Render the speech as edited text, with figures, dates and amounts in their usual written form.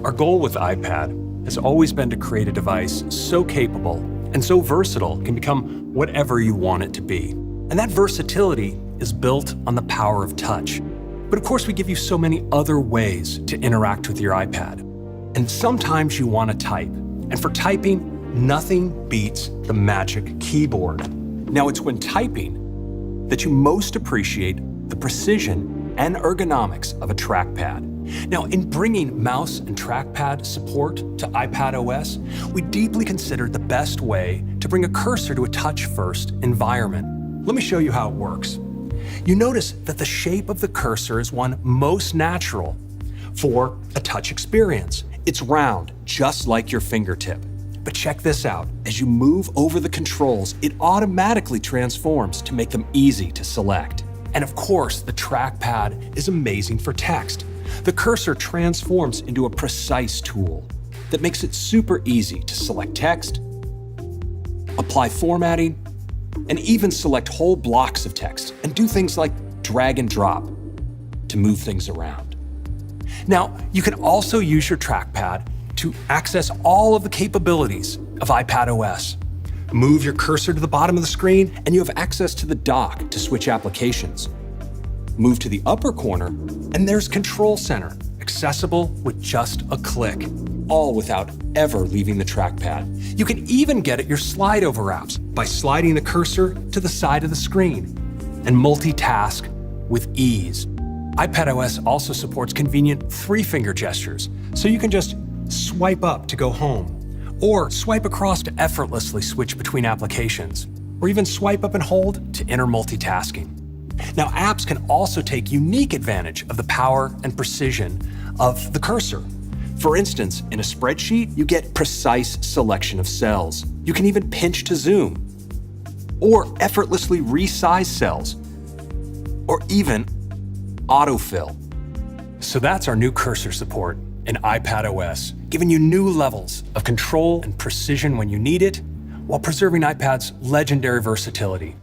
Our goal with iPad has always been to create a device so capable and so versatile it can become whatever you want it to be. And that versatility is built on the power of touch. But of course, we give you so many other ways to interact with your iPad. And sometimes you want to type. And for typing, nothing beats the magic keyboard. Now, it's when typing that you most appreciate the precision and ergonomics of a trackpad. Now, in bringing mouse and trackpad support to iPad OS, we deeply considered the best way to bring a cursor to a touch-first environment. Let me show you how it works. You notice that the shape of the cursor is one most natural for a touch experience. It's round, just like your fingertip. But check this out. As you move over the controls, it automatically transforms to make them easy to select. And of course, the trackpad is amazing for text. The cursor transforms into a precise tool that makes it super easy to select text, apply formatting, and even select whole blocks of text and do things like drag and drop to move things around. Now, you can also use your trackpad to access all of the capabilities of iPad OS. Move your cursor to the bottom of the screen and you have access to the dock to switch applications. Move to the upper corner and there's Control Center, accessible with just a click, all without ever leaving the trackpad. You can even get at your slide over apps by sliding the cursor to the side of the screen and multitask with ease. iPad OS also supports convenient three-finger gestures, so you can just swipe up to go home, or swipe across to effortlessly switch between applications, or even swipe up and hold to enter multitasking. Now, apps can also take unique advantage of the power and precision of the cursor. For instance, in a spreadsheet, you get precise selection of cells. You can even pinch to zoom, or effortlessly resize cells, or even autofill. So that's our new cursor support in iPad OS, giving you new levels of control and precision when you need it, while preserving iPad's legendary versatility.